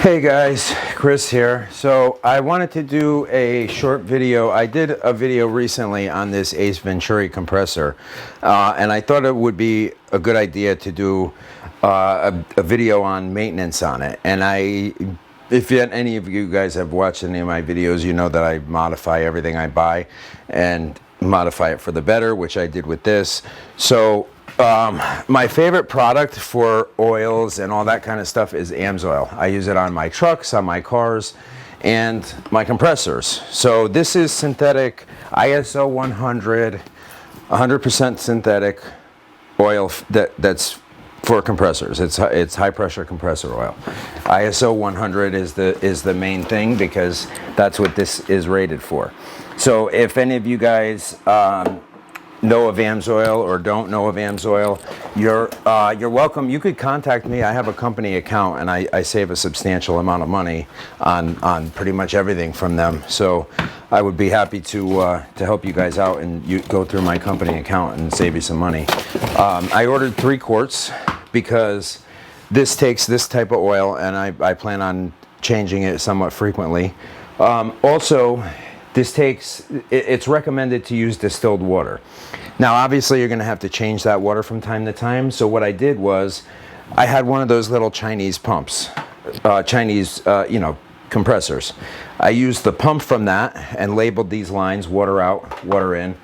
Hey guys, Chris here. So I wanted to do a short video. I did a video recently on this Ace Venturi compressor, and I thought it would be a good idea to do a video on maintenance on it. And if any of you guys have watched any of my videos, you know that I modify everything I buy and modify it for the better, which I did with this. So my favorite product for oils and all that kind of stuff is AMSOIL. I use it on my trucks, on my cars, and my compressors. So this is synthetic ISO 100, 100% synthetic oil that's for compressors. It's high pressure compressor oil. ISO 100 is the main thing because that's what this is rated for. So if any of you guys know of AMSOIL or don't know of AMSOIL, you're welcome. You could contact me. I have a company account and I save a substantial amount of money on pretty much everything from them. So I would be happy to help you guys out and you go through my company account and save you some money. I ordered 3 quarts because this takes this type of oil and I plan on changing it somewhat frequently. Also, it's recommended to use distilled water. Now obviously you're going to have to change that water from time to time, so what I did was I had one of those little Chinese pumps, compressors. I used the pump from that and labeled these lines, water out, water in.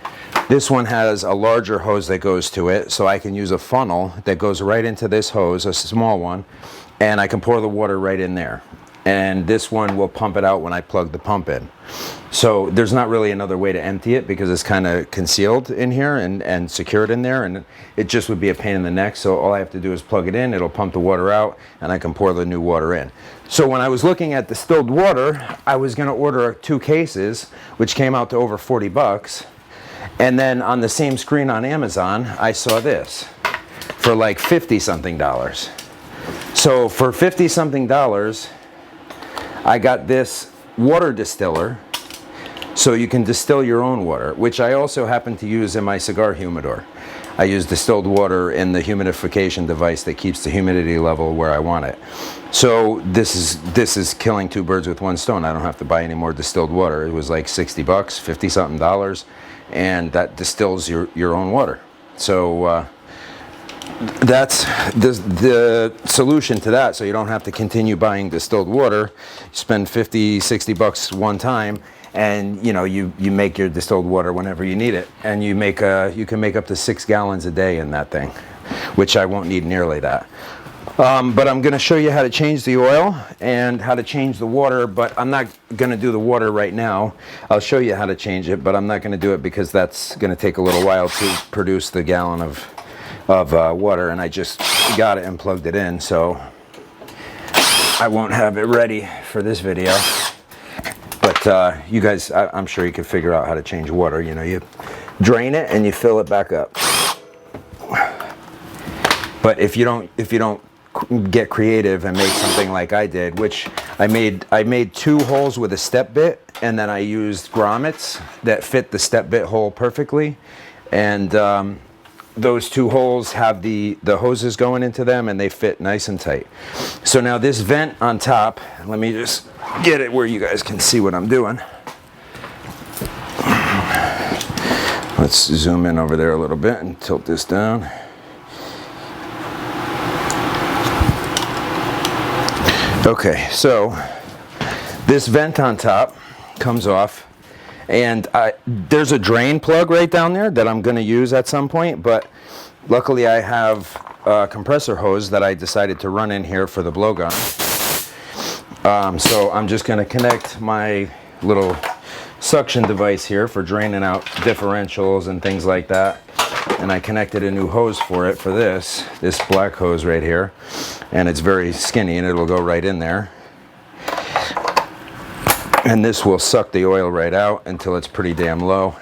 This one has a larger hose that goes to it, so I can use a funnel that goes right into this hose, a small one, and I can pour the water right in there. And this one will pump it out when I plug the pump in. So there's not really another way to empty it because it's kind of concealed in here and secured in there, and it just would be a pain in the neck. So all I have to do is plug it in, it'll pump the water out, and I can pour the new water in. So when I was looking at distilled water, I was going to order 2 cases, which came out to over 40 bucks. And then on the same screen on Amazon, I saw this for like 50 something dollars. So for 50 something dollars, I got this water distiller, so you can distill your own water, which I also happen to use in my cigar humidor. I use distilled water in the humidification device that keeps the humidity level where I want it. So this is killing 2 birds with 1 stone. I don't have to buy any more distilled water. It was like 60 bucks, 50 something dollars, and that distills your own water. So that's the solution to that, so you don't have to continue buying distilled water. You spend 50, 60 bucks one time, and you make your distilled water whenever you need it, and you can make up to 6 gallons a day in that thing, which I won't need nearly that. But I'm going to show you how to change the oil and how to change the water, but I'm not going to do the water right now. I'll show you how to change it, but I'm not going to do it because that's going to take a little while to produce the gallon of water, and I just got it and plugged it in, so I won't have it ready for this video. But you guys, I'm sure you can figure out how to change water. You drain it and you fill it back up. But if you don't get creative and make something like I did, which I made 2 holes with a step bit, and then I used grommets that fit the step bit hole perfectly, and those 2 holes have the hoses going into them, and they fit nice and tight. So now this vent on top, let me just get it where you guys can see what I'm doing. Let's zoom in over there a little bit and tilt this down. Okay, so this vent on top comes off, and there's a drain plug right down there that I'm going to use at some point, but luckily I have a compressor hose that I decided to run in here for the blowgun. So I'm just going to connect my little suction device here for draining out differentials and things like that. And I connected a new hose for it for this black hose right here. And it's very skinny and it'll go right in there. And this will suck the oil right out until it's pretty damn low.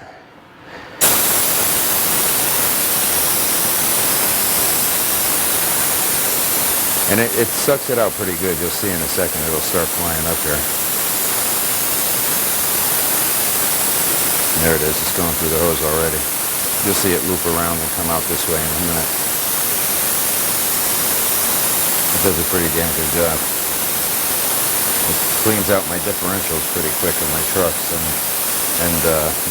And it sucks it out pretty good. You'll see in a second it'll start flying up here. There it is, it's going through the hose already. You'll see it loop around and come out this way in a minute. It does a pretty damn good job. cleans out my differentials pretty quick in my trucks, and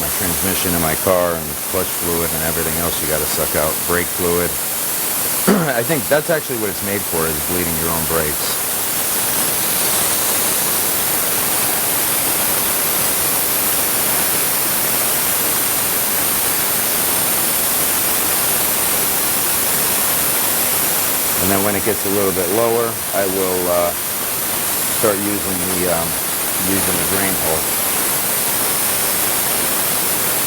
my transmission in my car, and clutch fluid and everything else you got to suck out. Brake fluid. I think that's actually what it's made for, is bleeding your own brakes. And then when it gets a little bit lower, I will start using the drain hole.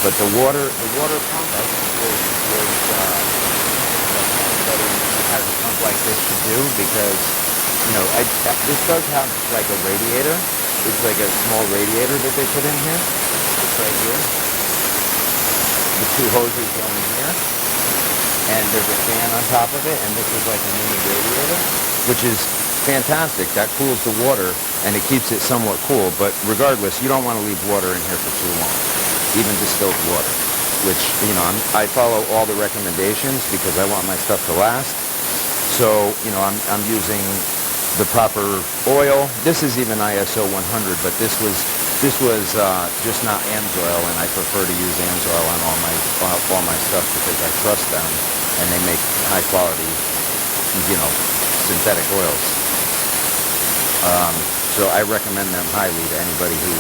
But the water pump, I think, was what anybody who has a pump like this should do, because this does have like a radiator. It's like a small radiator that they put in here. It's right here. The two hoses go in here. And there's a fan on top of it, and this is like a mini radiator, which is fantastic. That cools the water, and it keeps it somewhat cool. But regardless, you don't want to leave water in here for too long, even distilled water, which, I follow all the recommendations because I want my stuff to last. So, I'm using the proper oil. This is even ISO 100, but this was just not AMSOIL, and I prefer to use AMSOIL on all my stuff because I trust them, and they make high quality, synthetic oils. So I recommend them highly to anybody who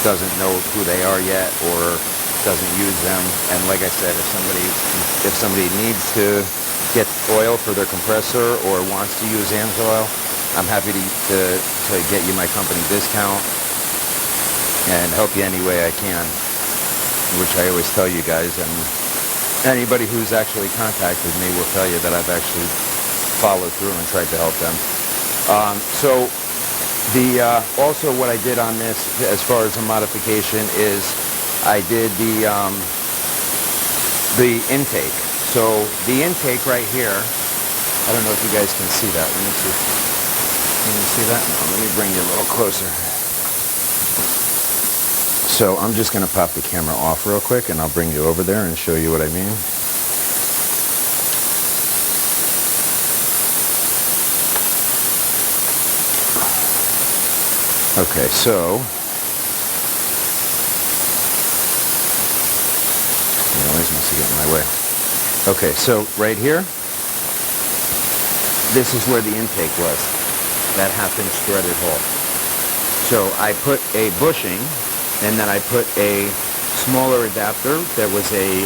doesn't know who they are yet or doesn't use them. And like I said, if somebody needs to get oil for their compressor or wants to use AMSOIL, I'm happy to get you my company discount and help you any way I can, which I always tell you guys, and anybody who's actually contacted me will tell you that I've actually followed through and tried to help them. So also what I did on this, as far as a modification, is I did the intake. So the intake right here, I don't know if you guys can see that. Let me see. Can you see that? No, let me bring you a little closer. So I'm just going to pop the camera off real quick, and I'll bring you over there and show you what I mean. Okay, so the noise must have gotten in my way. Okay, so right here, this is where the intake was. That half-inch threaded hole. So I put a bushing, and then I put a smaller adapter that was a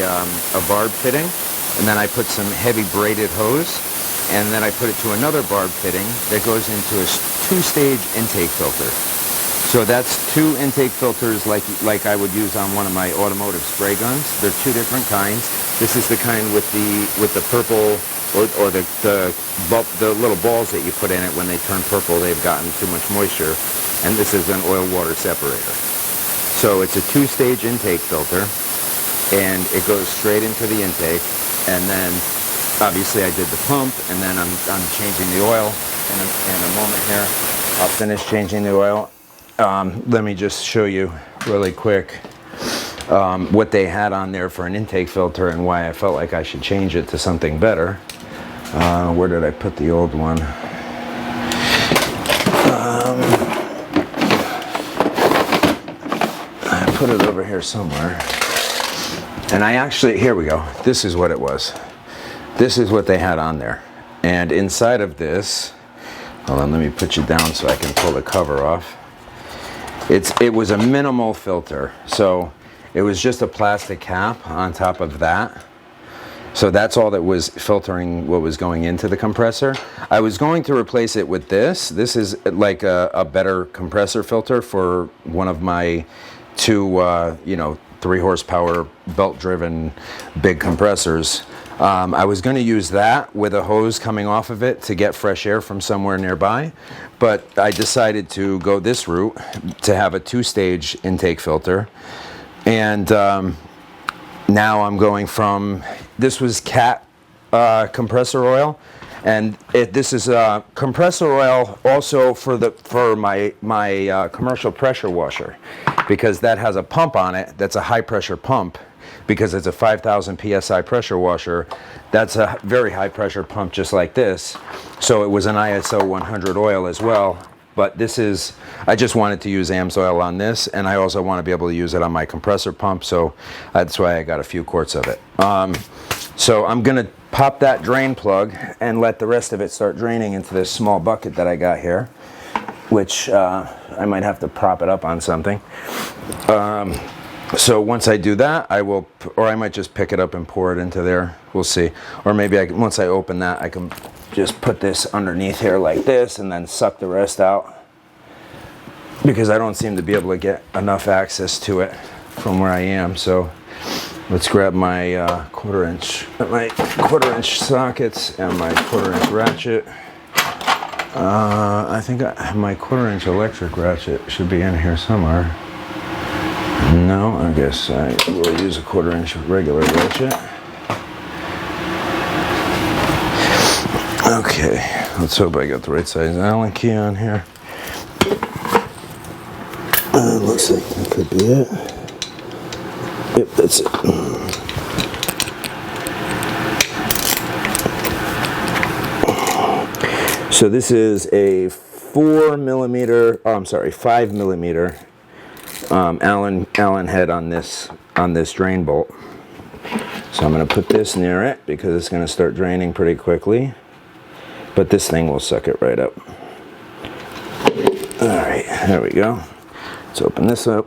barb fitting, and then I put some heavy braided hose, and then I put it to another barb fitting that goes into a two-stage intake filter. So that's two intake filters like I would use on one of my automotive spray guns. They're two different kinds. This is the kind with the purple or the little balls that you put in it. When they turn purple, they've gotten too much moisture, and this is an oil-water separator. So it's a two-stage intake filter, and it goes straight into the intake, and then obviously I did the pump, and then I'm changing the oil in a moment here. I'll finish changing the oil. Let me just show you really quick what they had on there for an intake filter and why I felt like I should change it to something better. Where did I put the old one? I put it over here somewhere. And here we go. This is what it was. This is what they had on there. And inside of this, hold on, let me put you down so I can pull the cover off. It was a minimal filter, so it was just a plastic cap on top of that. So that's all that was filtering what was going into the compressor. I was going to replace it with this. This is like a better compressor filter for one of my two, 3 horsepower belt-driven big compressors. I was going to use that with a hose coming off of it to get fresh air from somewhere nearby, but I decided to go this route to have a two-stage intake filter. And now I'm going from, this was cat compressor oil, and this is compressor oil also for my commercial pressure washer, because that has a pump on it that's a high pressure pump. Because it's a 5,000 psi pressure washer, that's a very high pressure pump just like this. So it was an ISO 100 oil as well. but this is, I just wanted to use AMSOIL on this, and I also want to be able to use it on my compressor pump, so that's why I got a few quarts of it. So I'm gonna pop that drain plug and let the rest of it start draining into this small bucket that I got here, which I might have to prop it up on something. So once I do that, I will, or I might just pick it up and pour it into there. We'll see. Or maybe once I open that, I can just put this underneath here like this and then suck the rest out, because I don't seem to be able to get enough access to it from where I am. So let's grab my quarter inch sockets and my 1/4 inch ratchet. I think my 1/4 inch electric ratchet should be in here somewhere. No, I guess I will use a 1/4 inch regular ratchet. Okay, let's hope I got the right size Allen key on here. Looks like that could be it. Yep, that's it. So this is a 5 millimeter Allen head on this drain bolt. So I'm going to put this near it because it's going to start draining pretty quickly, but this thing will suck it right up. All right, there we go. Let's open this up.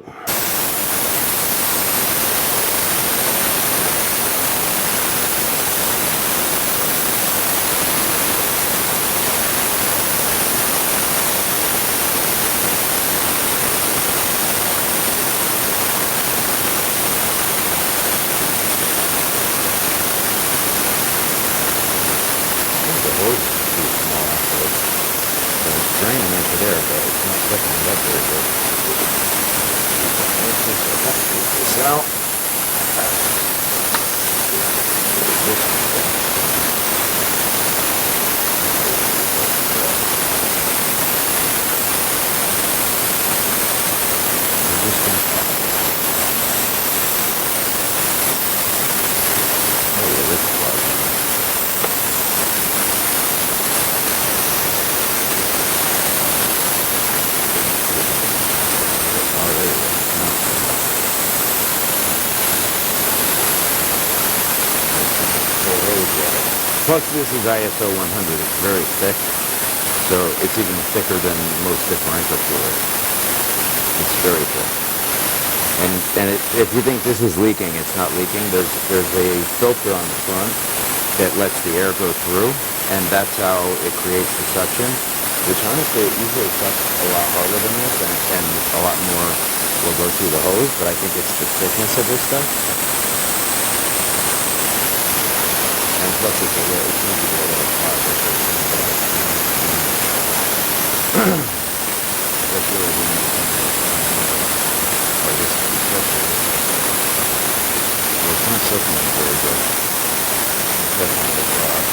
Draining into there, but it's not sucking it up very good. Let's just take this out. Plus this is ISO 100, it's very thick, so it's even thicker than most differential fluid. It's very thick. And if you think this is leaking, it's not leaking. There's a filter on the front that lets the air go through, and that's how it creates the suction, which honestly it usually sucks a lot harder than this, and a lot more will go through the hose, but I think it's the thickness of this stuff. And plus it's a little, it seems to be a little hard. That's really the only thing or this compressor. Well, it's not soaking it very good. It's definitely a lot.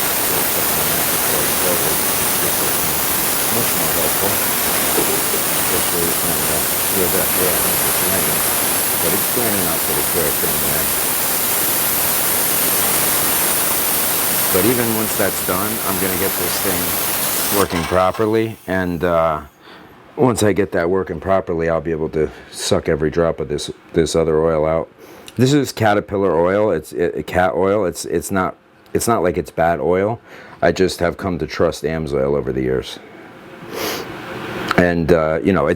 So it's definitely not before I started. This is much more helpful. Especially when hear that, yeah, I think it's draining. But it's draining out pretty quick anyway. But even once that's done, I'm going to get this thing working properly, and once I get that working properly, I'll be able to suck every drop of this other oil out. This is Caterpillar oil. It's cat oil. It's not like it's bad oil. I just have come to trust AMSOIL over the years, and you know,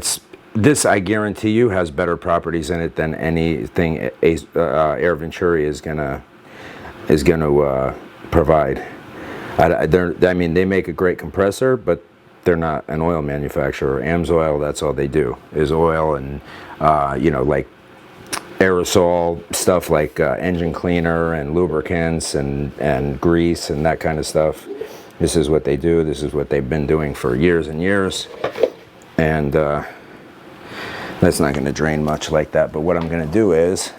this I guarantee you has better properties in it than anything Air Venturi is gonna provide. I mean, they make a great compressor, but they're not an oil manufacturer. AMSOIL, that's all they do is oil and you know, like aerosol stuff, like engine cleaner and lubricants and grease and that kind of stuff. This is what they do. This is what they've been doing for years and years, and that's not going to drain much like that. But what I'm going to do is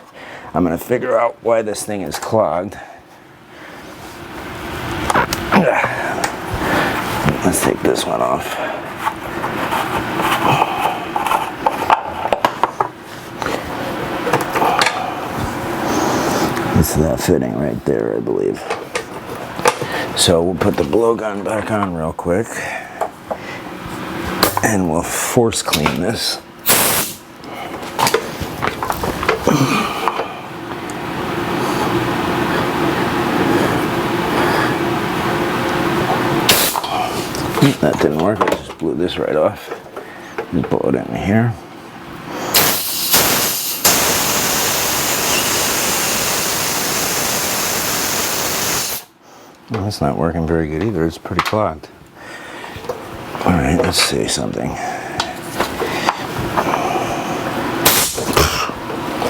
I'm going to figure out why this thing is clogged. Let's take this one off. It's that fitting right there, I believe. So we'll put the blowgun back on real quick. And we'll force clean this. That didn't work, I just blew this right off. Just blow it in here. Well, that's not working very good either, it's pretty clogged. Alright, let's see something.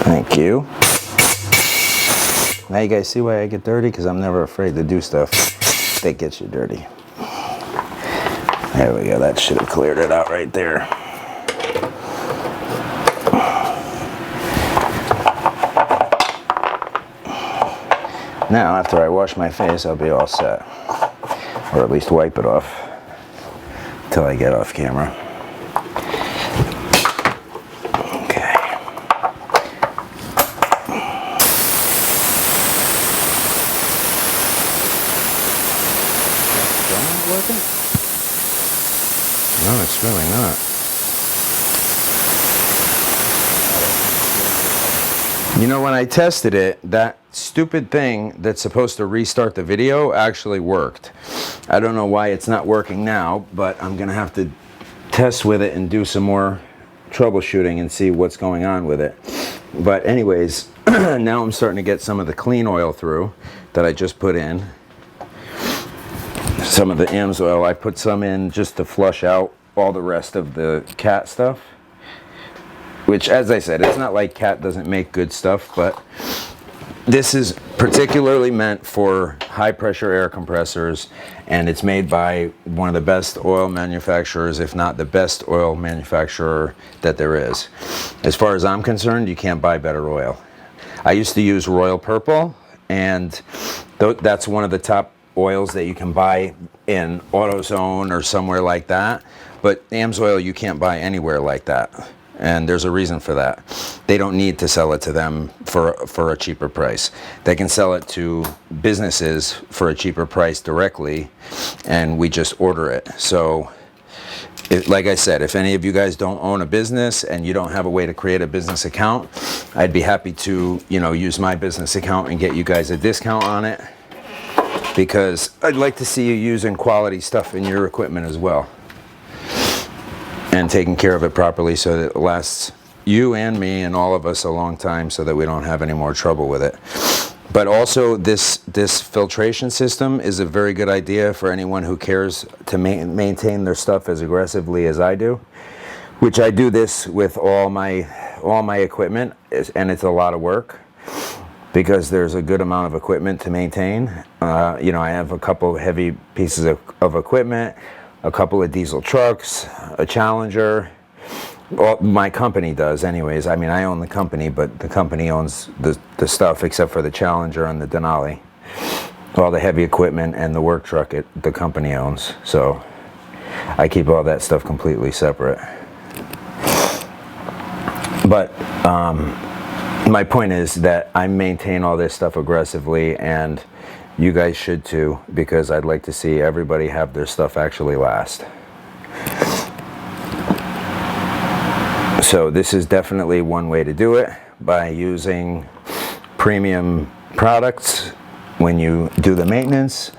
Thank you. Now you guys see why I get dirty? Because I'm never afraid to do stuff that gets you dirty. There we go, that should have cleared it out right there. Now, after I wash my face, I'll be all set. Or at least wipe it off until I get off camera. Okay. Is that working? No, it's really not. You know, when I tested it, that stupid thing that's supposed to restart the video actually worked. I don't know why it's not working now, but I'm gonna have to test with it and do some more troubleshooting and see what's going on with it. But anyways, now I'm starting to get some of the clean oil through that I just put in. Some of the AMS oil, I put some in just to flush out all the rest of the cat stuff. Which, as I said, it's not like cat doesn't make good stuff, but this is particularly meant for high pressure air compressors, and it's made by one of the best oil manufacturers, if not the best oil manufacturer that there is. As far as I'm concerned, you can't buy better oil. I used to use Royal Purple, and that's one of the top oils that you can buy in AutoZone or somewhere like that, but AMS oil you can't buy anywhere like that. And there's a reason for that. They don't need to sell it to them for a cheaper price. They can sell it to businesses for a cheaper price directly, and we just order it. So, like I said, if any of you guys don't own a business and you don't have a way to create a business account, I'd be happy to, use my business account and get you guys a discount on it, because I'd like to see you using quality stuff in your equipment as well, and taking care of it properly so that it lasts you and me and all of us a long time, so that we don't have any more trouble with it. But also, this filtration system is a very good idea for anyone who cares to maintain their stuff as aggressively as I do, which I do this with all my equipment, and it's a lot of work because there's a good amount of equipment to maintain. I have a couple heavy pieces of equipment, a couple of diesel trucks, a Challenger. Well, my company does anyways. I mean, I own the company, but the company owns the stuff except for the Challenger and the Denali. All the heavy equipment and the work truck the company owns. So I keep all that stuff completely separate. But my point is that I maintain all this stuff aggressively, and you guys should too, because I'd like to see everybody have their stuff actually last. So this is definitely one way to do it, by using premium products when you do the maintenance.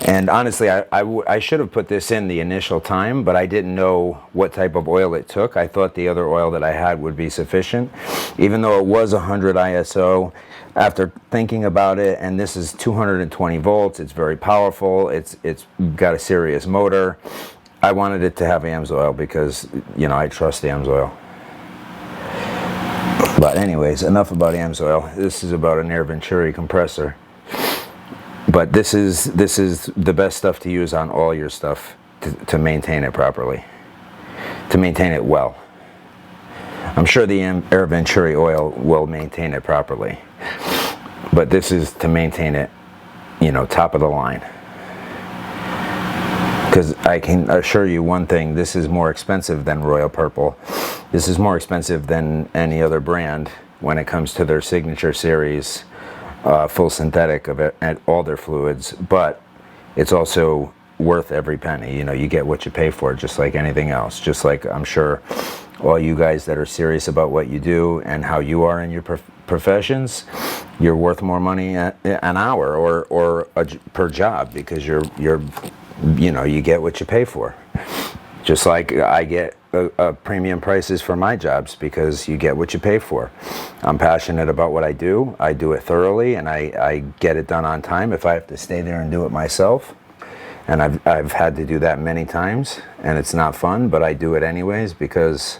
And honestly, I should have put this in the initial time, but I didn't know what type of oil it took. I thought the other oil that I had would be sufficient, even though it was 100 ISO. After thinking about it, and this is 220 volts, it's very powerful, it's got a serious motor. I wanted it to have AMS oil because, I trust AMS oil. But anyways, enough about AMS oil. This is about an Air Venturi compressor. But this is the best stuff to use on all your stuff to maintain it properly, to maintain it well. I'm sure the Air Venturi oil will maintain it properly, but this is to maintain it, top of the line. Because I can assure you one thing, this is more expensive than Royal Purple. This is more expensive than any other brand when it comes to their Signature Series, full synthetic of it, and all their fluids, but it's also worth every penny. You know, you get what you pay for, just like anything else. Just like I'm sure all you guys that are serious about what you do and how you are in your professions, you're worth more money an hour or per job, because you're you know, you get what you pay for. Just like I get premium prices for my jobs, because you get what you pay for. I'm passionate about what I do it thoroughly, and I get it done on time. If I have to stay there and do it myself, and I've had to do that many times, and it's not fun, but I do it anyways, because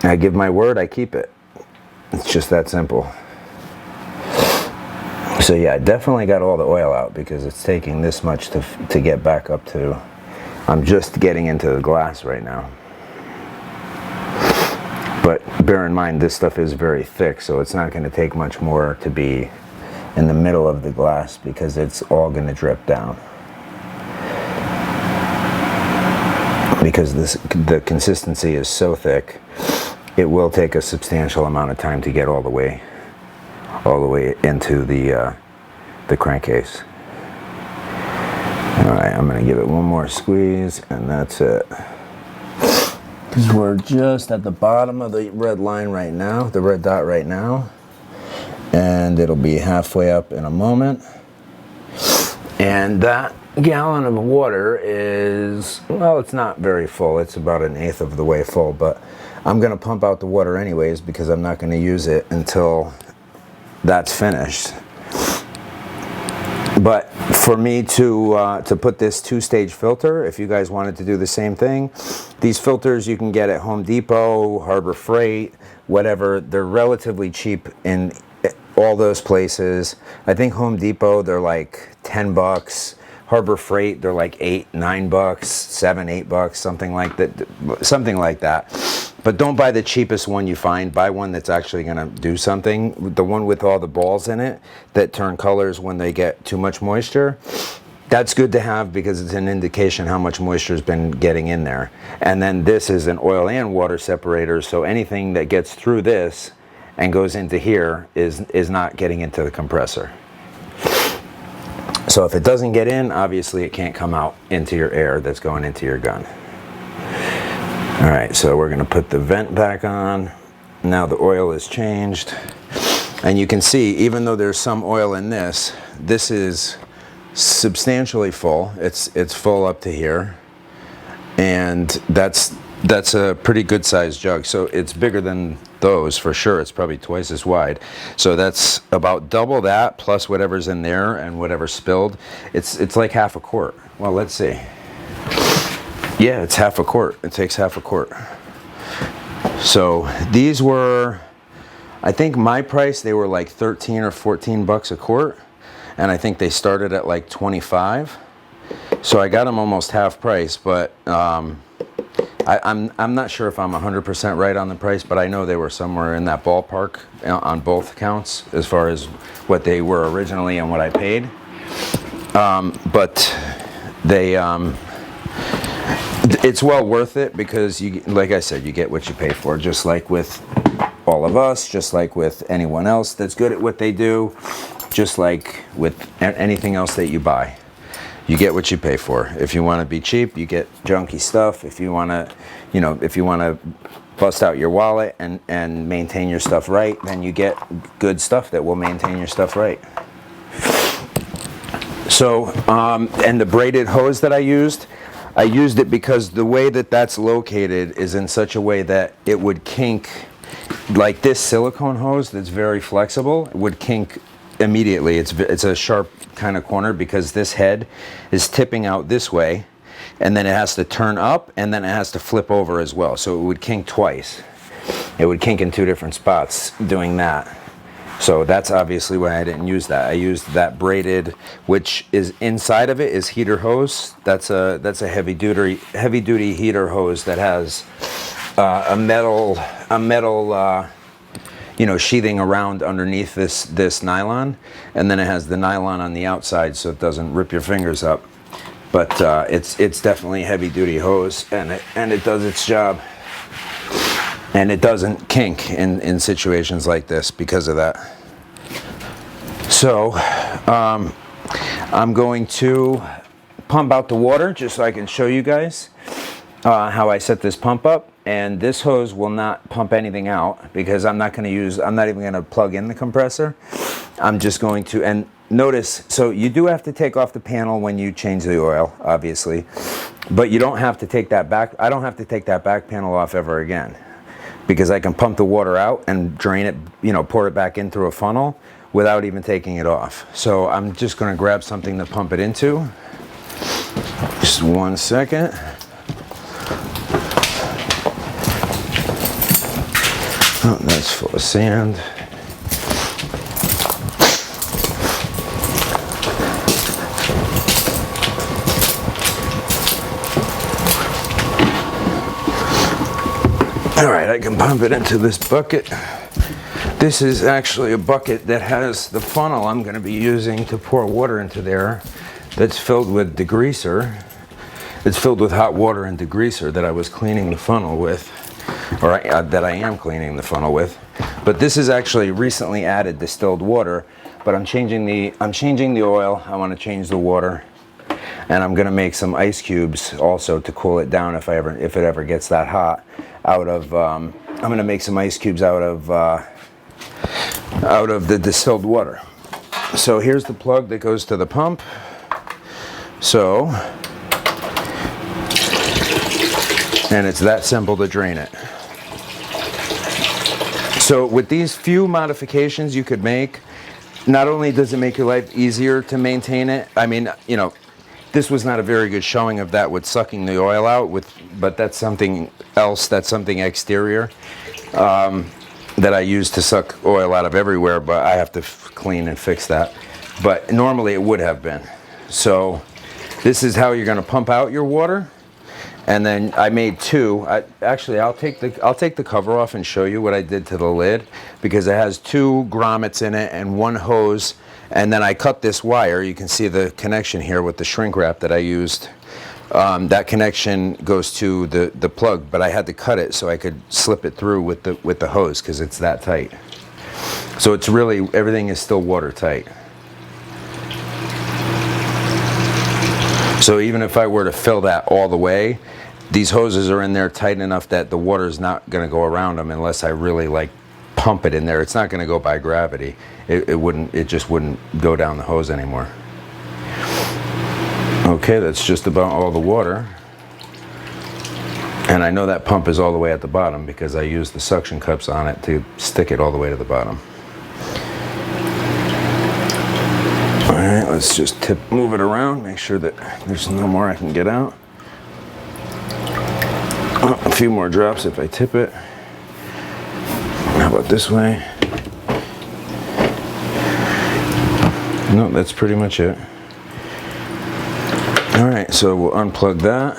I give my word, I keep it. It's just that simple. So yeah, I definitely got all the oil out, because it's taking this much to get back up to. I'm just getting into the glass right now. But bear in mind, this stuff is very thick, so it's not going to take much more to be in the middle of the glass, because it's all going to drip down. Because the consistency is so thick, it will take a substantial amount of time to get all the way into the crankcase. All right, I'm going to give it one more squeeze, and that's it. Because we're just at the bottom of the red line right now, the red dot right now, and it'll be halfway up in a moment. And that gallon of water is, well, it's not very full. It's about 1/8 of the way full, but I'm going to pump out the water anyways, because I'm not going to use it until that's finished. But for me to put this 2-stage filter, if you guys wanted to do the same thing, these filters you can get at Home Depot, Harbor Freight, whatever. They're relatively cheap in all those places. I think Home Depot, they're like $10. Harbor Freight, they're like $8, $9, $7, $8, something like that. But don't buy the cheapest one you find. Buy one that's actually going to do something. The one with all the balls in it that turn colors when they get too much moisture, that's good to have, because it's an indication how much moisture has been getting in there. And then this is an oil and water separator, so anything that gets through this and goes into here is not getting into the compressor. So if it doesn't get in, obviously it can't come out into your air that's going into your gun. All right, so we're going to put the vent back on. Now the oil is changed. And you can see, even though there's some oil in this, this is substantially full. It's full up to here. And that's a pretty good sized jug. So it's bigger than those for sure. It's probably twice as wide. So that's about double that, plus whatever's in there and whatever spilled. It's like half a quart. Well, let's see. Yeah, it's half a quart. It takes half a quart. So these were, I think my price, they were like 13 or 14 bucks a quart. And I think they started at like 25. So I got them almost half price, but I'm not sure if I'm 100% right on the price, but I know they were somewhere in that ballpark on both accounts as far as what they were originally and what I paid. But they, it's well worth it, because you, like I said, you get what you pay for, just like with all of us, just like with anyone else that's good at what they do, just like with anything else that you buy. You get what you pay for. If you want to be cheap, you get junky stuff. If you want to, if you want to bust out your wallet and maintain your stuff right, then you get good stuff that will maintain your stuff right. So, and the braided hose that I used it because the way that that's located is in such a way that it would kink, like this silicone hose that's very flexible, it would kink immediately. It's a sharp kind of corner, because this head is tipping out this way, and then it has to turn up, and then it has to flip over as well. So it would kink twice. It would kink in two different spots doing that. So that's obviously why I didn't use that. I used that braided, which is inside of it is heater hose. That's a heavy duty heater hose that has a metal sheathing around underneath this nylon, and then it has the nylon on the outside so it doesn't rip your fingers up. But it's definitely a heavy duty hose, and it does its job. And it doesn't kink in situations like this because of that. So I'm going to pump out the water just so I can show you guys how I set this pump up. And this hose will not pump anything out because I'm not even going to plug in the compressor. I'm just going to, and notice, so you do have to take off the panel when you change the oil, obviously, but you don't have to take that back. I don't have to take that back panel off ever again because I can pump the water out and drain it, pour it back in through a funnel without even taking it off. So I'm just going to grab something to pump it into. Just 1 second. Oh, that's full of sand. All right, I can pump it into this bucket. This is actually a bucket that has the funnel I'm going to be using to pour water into there that's filled with degreaser. It's filled with hot water and degreaser that I was cleaning the funnel with. That I am cleaning the funnel with, but this is actually recently added distilled water. But I'm changing the oil. I want to change the water, and I'm going to make some ice cubes also to cool it down if it ever gets that hot. I'm going to make some ice cubes out of the distilled water. So here's the plug that goes to the pump. So, and it's that simple to drain it. So with these few modifications you could make, not only does it make your life easier to maintain it, I mean, this was not a very good showing of that with sucking the oil out, but that's something else, that's something exterior that I use to suck oil out of everywhere, but I have to clean and fix that. But normally it would have been. So this is how you're going to pump out your water. And then I made two. I'll take the cover off and show you what I did to the lid, because it has 2 grommets in it and 1 hose. And then I cut this wire. You can see the connection here with the shrink wrap that I used. That connection goes to the plug, but I had to cut it so I could slip it through with the hose because it's that tight. So it's really, everything is still watertight. So even if I were to fill that all the way, these hoses are in there tight enough that the water is not going to go around them unless I really pump it in there. It's not going to go by gravity. It just wouldn't go down the hose anymore. Okay, that's just about all the water. And I know that pump is all the way at the bottom because I used the suction cups on it to stick it all the way to the bottom. Alright, let's just move it around, make sure that there's no more I can get out. Oh, a few more drops if I tip it. How about this way? No, that's pretty much it. Alright, so we'll unplug that.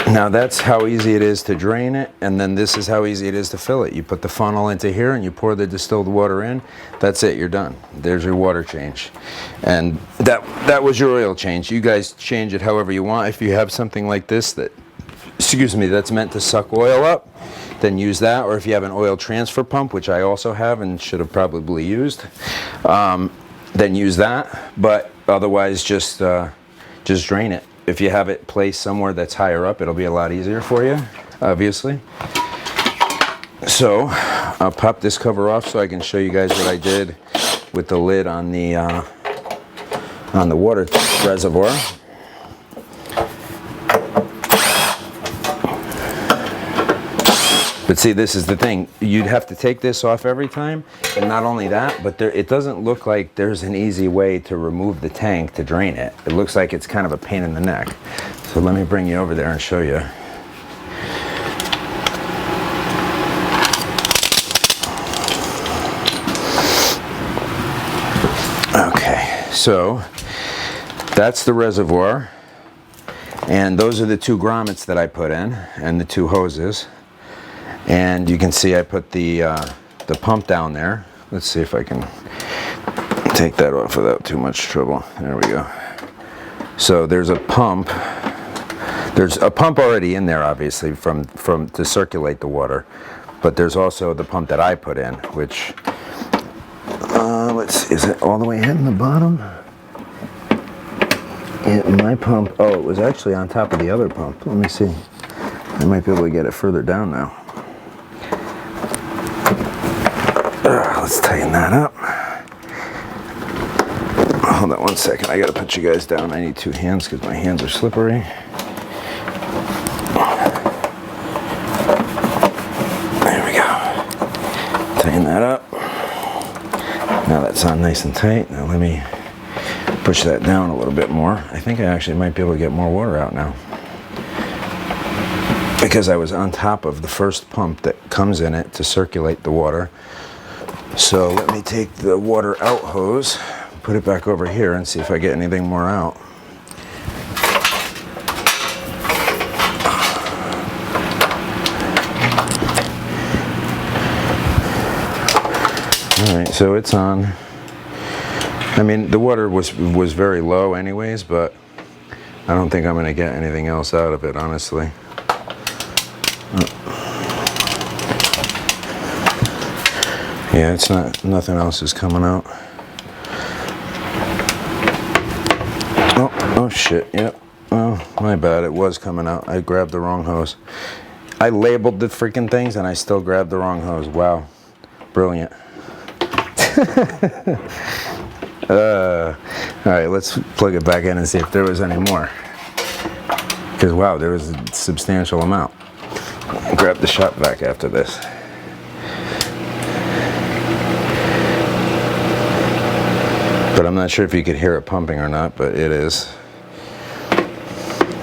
Now that's how easy it is to drain it, and then this is how easy it is to fill it. You put the funnel into here and you pour the distilled water in. That's it, you're done. There's your water change. And that was your oil change. You guys change it however you want. If you have something like this that's meant to suck oil up, then use that. Or if you have an oil transfer pump, which I also have and should have probably used, then use that. But otherwise, just drain it. If you have it placed somewhere that's higher up, it'll be a lot easier for you, obviously. So I'll pop this cover off so I can show you guys what I did with the lid on the water reservoir. But see, this is the thing. You'd have to take this off every time. And not only that, but it doesn't look like there's an easy way to remove the tank to drain it. It looks like it's kind of a pain in the neck. So let me bring you over there and show you. Okay, so that's the reservoir. And those are the 2 grommets that I put in and the 2 hoses. And you can see I put the pump down there. Let's see if I can take that off without too much trouble. There we go. So there's a pump. There's a pump already in there, obviously, to circulate the water. But there's also the pump that I put in, which let's see, is it all the way in the bottom? My pump, oh, it was actually on top of the other pump. Let me see. I might be able to get it further down now. Let's tighten that up. Hold on one second. I gotta put you guys down. I need two hands because my hands are slippery. There we go. Tighten that up. Now that's on nice and tight. Now let me push that down a little bit more. I think I actually might be able to get more water out now, because I was on top of the first pump that comes in it to circulate the water. So let me take the water out hose, put it back over here, and see if I get anything more out. All right, so it's on. I mean, the water was very low anyways, but I don't think I'm going to get anything else out of it, honestly. Yeah, it's not, nothing else is coming out. Oh shit, yep. Oh, my bad, it was coming out. I grabbed the wrong hose. I labeled the freaking things and I still grabbed the wrong hose. Wow, brilliant. All right, let's plug it back in and see if there was any more. Because wow, there was a substantial amount. I'll grab the shop vac after this. But I'm not sure if you could hear it pumping or not, but it is.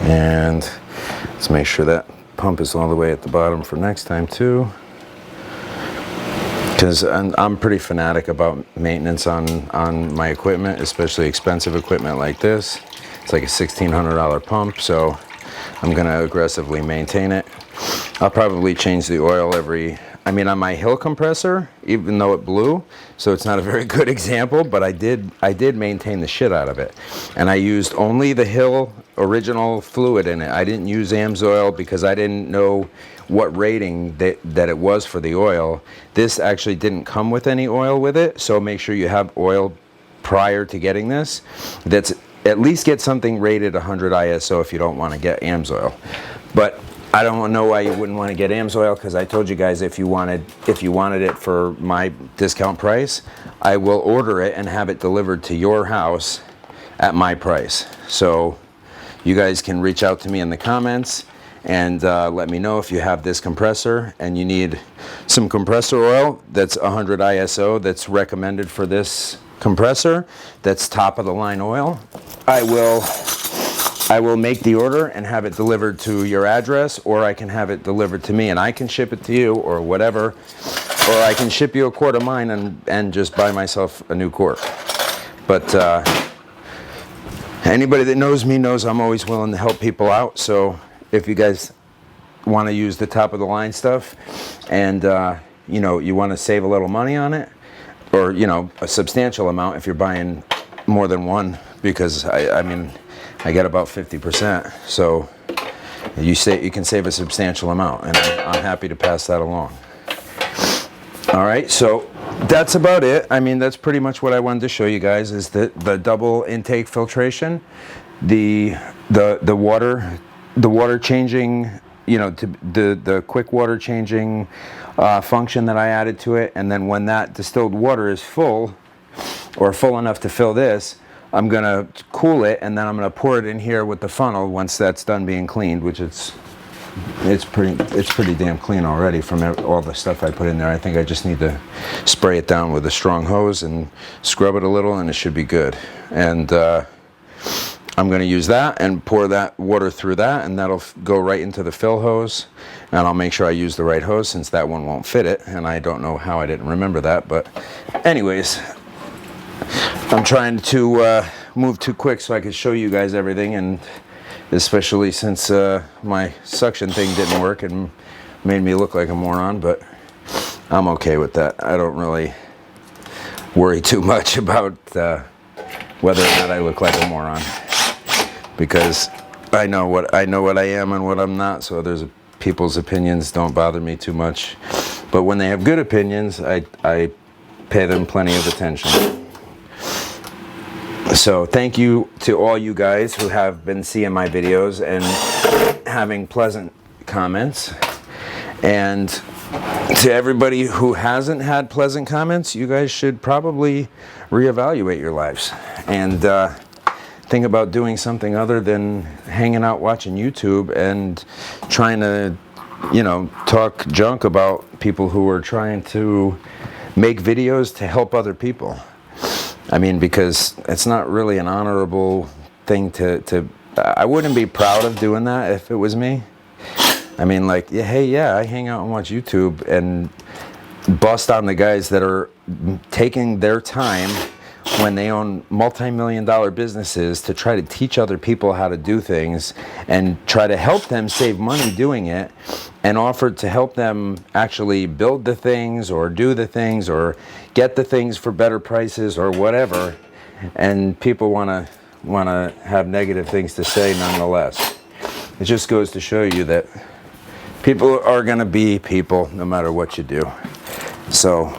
And let's make sure that pump is all the way at the bottom for next time too. Because I'm pretty fanatic about maintenance on my equipment, especially expensive equipment like this. It's like a $1,600 pump, so I'm gonna aggressively maintain it. I'll probably change the oil on my Hill compressor, even though it blew, so it's not a very good example, but I did maintain the shit out of it. And I used only the Hill original fluid in it. I didn't use AMSOIL because I didn't know what rating that it was for the oil. This actually didn't come with any oil with it, so make sure you have oil prior to getting this. That's at least get something rated 100 ISO if you don't want to get AMSOIL. But I don't know why you wouldn't want to get AMSOIL, because I told you guys if you wanted it for my discount price, I will order it and have it delivered to your house at my price. So you guys can reach out to me in the comments and let me know if you have this compressor and you need some compressor oil that's 100 ISO that's recommended for this compressor, that's top of the line oil. I will make the order and have it delivered to your address, or I can have it delivered to me and I can ship it to you or whatever, or I can ship you a quart of mine and just buy myself a new quart. But anybody that knows me knows I'm always willing to help people out. So if you guys want to use the top of the line stuff and you want to save a little money on it, or a substantial amount if you're buying more than one, because I get about 50%, so you can save a substantial amount, and I'm happy to pass that along. All right, so that's about it. That's pretty much what I wanted to show you guys, is the double intake filtration, the water changing, the quick water changing function that I added to it, and then when that distilled water is full, or full enough to fill this, I'm gonna cool it, and then I'm gonna pour it in here with the funnel once that's done being cleaned, which it's pretty damn clean already from all the stuff I put in there. I think I just need to spray it down with a strong hose and scrub it a little, and it should be good. And I'm gonna use that and pour that water through that, and that'll go right into the fill hose. And I'll make sure I use the right hose, since that one won't fit it, and I don't know how I didn't remember that, but anyways, I'm trying to move too quick so I could show you guys everything, and especially since my suction thing didn't work and made me look like a moron, but I'm okay with that. I don't really worry too much about whether or not I look like a moron, because I know what I am and what I'm not, so there's people's opinions don't bother me too much. But when they have good opinions, I pay them plenty of attention. So thank you to all you guys who have been seeing my videos and having pleasant comments. And to everybody who hasn't had pleasant comments, you guys should probably reevaluate your lives and think about doing something other than hanging out watching YouTube and trying to, you know, talk junk about people who are trying to make videos to help other people. I mean, because it's not really an honorable thing to I wouldn't be proud of doing that if it was me. I mean, like, yeah, hey, yeah, I hang out and watch YouTube and bust on the guys that are taking their time when they own multi-million-dollar businesses to try to teach other people how to do things and try to help them save money doing it, and offered to help them actually build the things or do the things or get the things for better prices or whatever, and people want to have negative things to say nonetheless. It just goes to show you that people are going to be people no matter what you do. So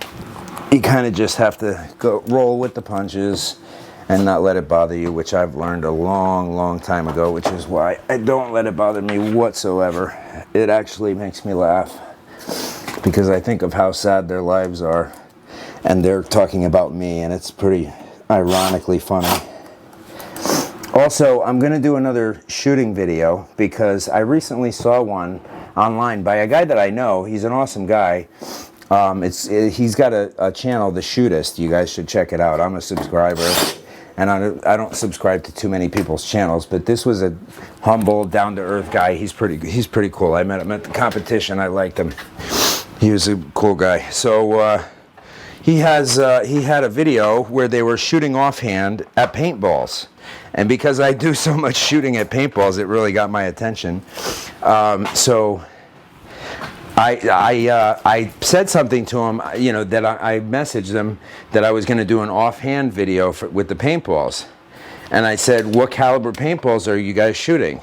you kind of just have to roll with the punches and not let it bother you, which I've learned a long time ago, which is why I don't let it bother me whatsoever. It actually makes me laugh because I think of how sad their lives are, and they're talking about me, and it's pretty ironically funny. Also, I'm going to do another shooting video because I recently saw one online by a guy that I know. He's an awesome guy. He's got a channel, The Shootist. You guys should check it out. I'm a subscriber, and I don't subscribe to too many people's channels, but this was a humble, down-to-earth guy. He's pretty cool. I met him at the competition. I liked him. He was a cool guy. So he had a video where they were shooting offhand at paintballs. And because I do so much shooting at paintballs, it really got my attention. So I said something to him, you know, that I messaged them that I was going to do an offhand video with the paintballs. And I said, what caliber paintballs are you guys shooting?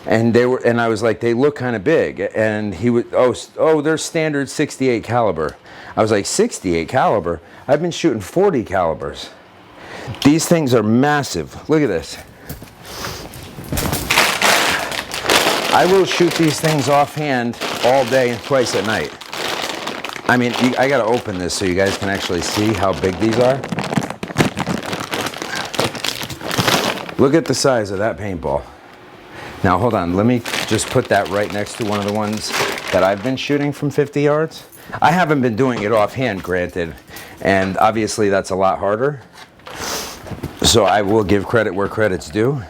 And I was like, they look kind of big. And he would, oh, they're standard 68 caliber. I was like, 68 caliber? I've been shooting 40 calibers. These things are massive. Look at this. I will shoot these things offhand all day and twice at night. I mean, I got to open this so you guys can actually see how big these are. Look at the size of that paintball. Now, hold on. Let me just put that right next to one of the ones that I've been shooting from 50 yards. I haven't been doing it offhand, granted, and obviously that's a lot harder. So I will give credit where credit's due.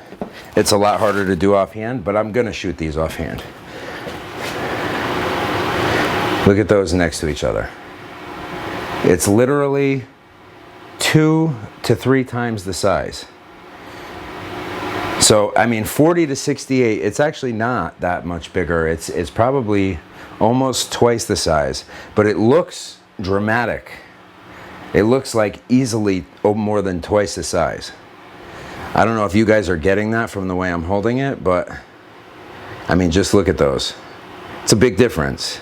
It's a lot harder to do offhand, but I'm going to shoot these offhand. Look at those next to each other. It's literally 2 to 3 times the size. So, I mean, 40 to 68, it's actually not that much bigger. It's probably almost twice the size, but it looks dramatic. It looks like easily more than twice the size. I don't know if you guys are getting that from the way I'm holding it, but I mean, just look at those. It's a big difference.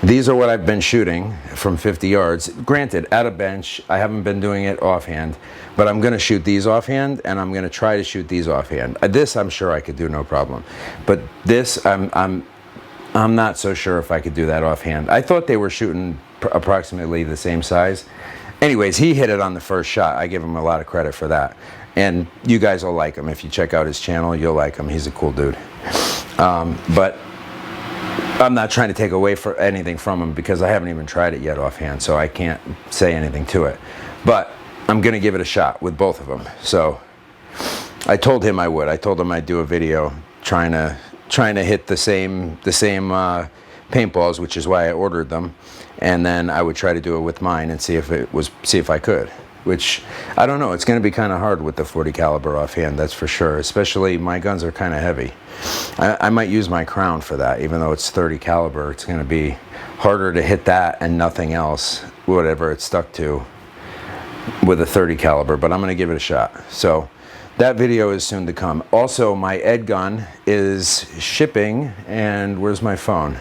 These are what I've been shooting from 50 yards. Granted, at a bench, I haven't been doing it offhand, but I'm gonna shoot these offhand, and I'm gonna try to shoot these offhand. This, I'm sure I could do no problem. But this, I'm not so sure if I could do that offhand. I thought they were shooting approximately the same size. Anyways, he hit it on the first shot. I give him a lot of credit for that. And you guys will like him. If you check out his channel, you'll like him. He's a cool dude. But I'm not trying to take away anything from him because I haven't even tried it yet offhand, so I can't say anything to it. But I'm going to give it a shot with both of them. So I told him I would. I told him I'd do a video trying to hit the same paintballs, which is why I ordered them, and then I would try to do it with mine and see if I could. Which, I don't know, it's going to be kind of hard with the 40 caliber offhand, that's for sure. Especially, my guns are kind of heavy. I might use my Crown for that, even though it's 30 caliber. It's going to be harder to hit that and nothing else, whatever it's stuck to, with a 30 caliber. But I'm going to give it a shot. So that video is soon to come. Also, my Ed gun is shipping, and where's my phone?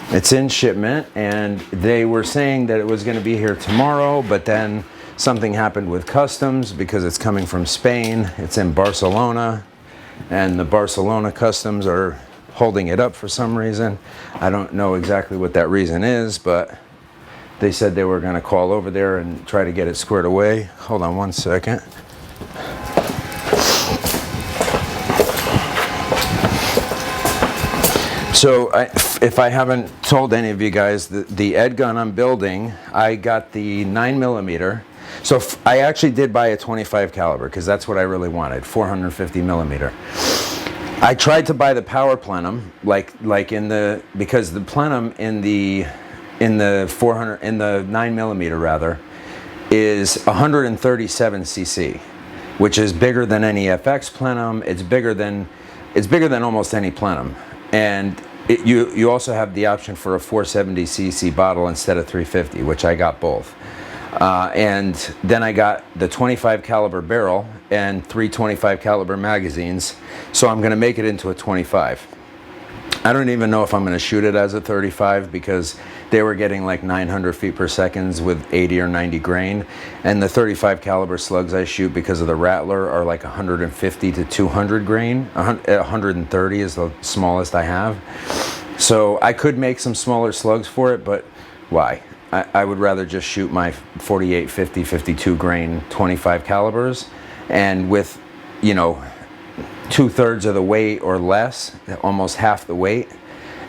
It's in shipment, and they were saying that it was going to be here tomorrow, but then something happened with customs because it's coming from Spain. It's in Barcelona, and the Barcelona customs are holding it up for some reason. I don't know exactly what that reason is, but they said they were going to call over there and try to get it squared away. Hold on one second. So if I haven't told any of you guys, the Ed gun I'm building, I got the 9mm. So I actually did buy a 25 caliber because that's what I really wanted, 450mm. I tried to buy the power plenum, because the plenum in the 9mm rather is 137 cc, which is bigger than any FX plenum. It's bigger than almost any plenum, and you also have the option for a 470 cc bottle instead of 350, which I got both. And then I got the 25 caliber barrel and 3 25 caliber magazines, so I'm going to make it into a 25. I don't even know if I'm going to shoot it as a 35 because they were getting like 900 feet per second with 80 or 90 grain, and the 35 caliber slugs I shoot because of the Rattler are like 150 to 200 grain. 130 is the smallest I have, so I could make some smaller slugs for it, but why? I would rather just shoot my 48, 50, 52 grain 25 calibers, and with, you know, 2/3 of the weight or less, almost half the weight,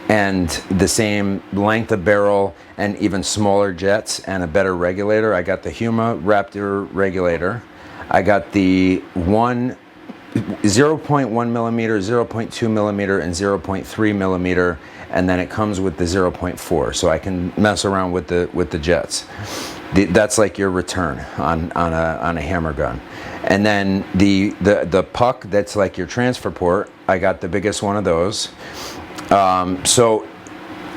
and the same length of barrel and even smaller jets and a better regulator. I got the Huma Raptor regulator. I got the 0.1 millimeter, 0.2 millimeter, and 0.3 millimeter, and then it comes with the 0.4, so I can mess around with the jets. That's like your return on a hammer gun. And then the puck, that's like your transfer port. I got the biggest one of those. So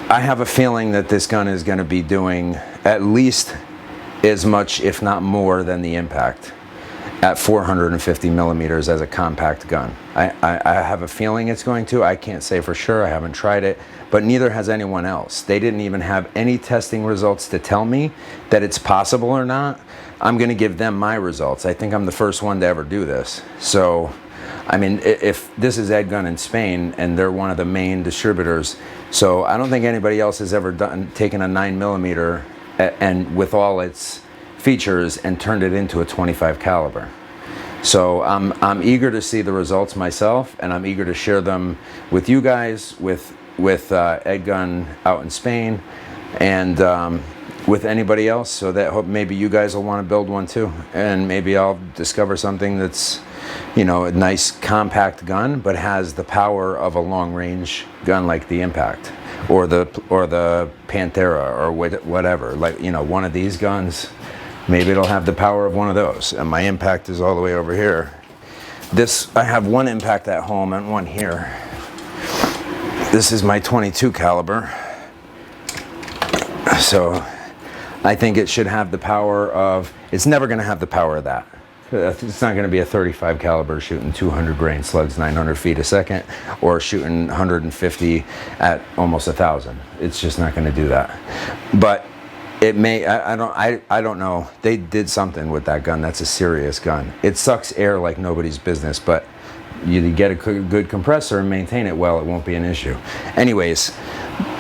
I have a feeling that this gun is going to be doing at least as much, if not more, than the Impact at 450 millimeters as a compact gun. I have a feeling it's going to. I can't say for sure. I haven't tried it, but neither has anyone else. They didn't even have any testing results to tell me that it's possible or not. I'm going to give them my results. I think I'm the first one to ever do this. So, I mean, if this is Ed Gun in Spain, and they're one of the main distributors, so I don't think anybody else has ever taken a 9mm and with all its features and turned it into a 25 caliber. So I'm eager to see the results myself, and I'm eager to share them with you guys, with Ed Gun out in Spain, and with anybody else, so that hope maybe you guys will want to build one too, and maybe I'll discover something that's, you know, a nice compact gun but has the power of a long range gun like the Impact or the Panthera or whatever, like, you know, one of these guns. Maybe it'll have the power of one of those. And my Impact is all the way over here. I have one Impact at home and one here. This is my 22 caliber. So I think it should have the power of, it's never going to have the power of that. It's not going to be a 35 caliber shooting 200 grain slugs 900 feet a second, or shooting 150 at almost 1,000. It's just not going to do that. But it may, I don't know. They did something with that gun. That's a serious gun. It sucks air like nobody's business, but you get a good compressor and maintain it well, it won't be an issue. Anyways,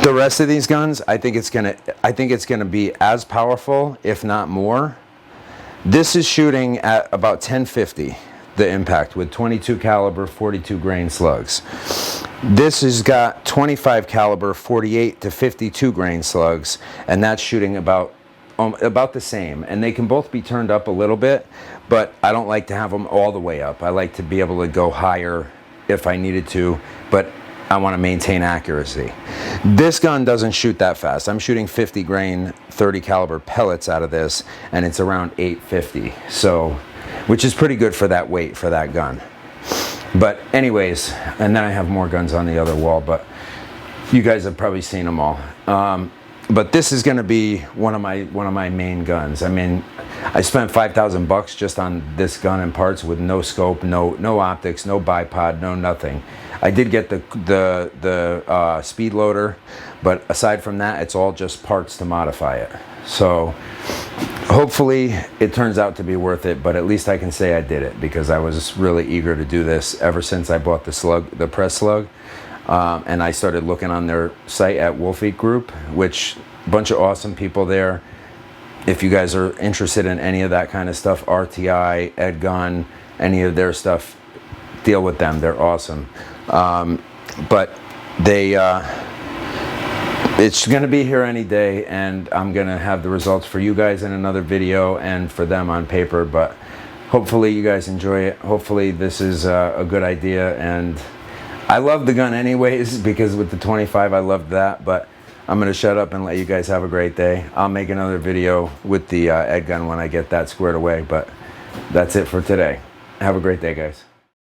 the rest of these guns, I think it's gonna be as powerful, if not more. This is shooting at about 1050, the Impact, with 22 caliber 42 grain slugs. This has got 25 caliber 48 to 52 grain slugs, and that's shooting about the same. And they can both be turned up a little bit, but I don't like to have them all the way up. I like to be able to go higher if I needed to, but I want to maintain accuracy. This gun doesn't shoot that fast. I'm shooting 50 grain 30 caliber pellets out of this, and it's around 850, so, which is pretty good for that weight for that gun. But anyways, and then I have more guns on the other wall, but you guys have probably seen them all. But this is going to be one of my main guns. I mean, I spent $5,000 just on this gun and parts with no scope, no optics, no bipod, no nothing. I did get the speed loader, but aside from that, it's all just parts to modify it. So hopefully it turns out to be worth it, but at least I can say I did it, because I was really eager to do this ever since I bought the press slug. And I started looking on their site at Wolfeat Group, which a bunch of awesome people there. If you guys are interested in any of that kind of stuff, RTI, Edgun, any of their stuff, deal with them. They're awesome. But they, it's going to be here any day, and I'm going to have the results for you guys in another video and for them on paper. But hopefully you guys enjoy it. Hopefully this is a good idea. And I love the gun anyways, because with the 25 I loved that. But I'm going to shut up and let you guys have a great day. I'll make another video with the Edgun when I get that squared away. But that's it for today. Have a great day, guys.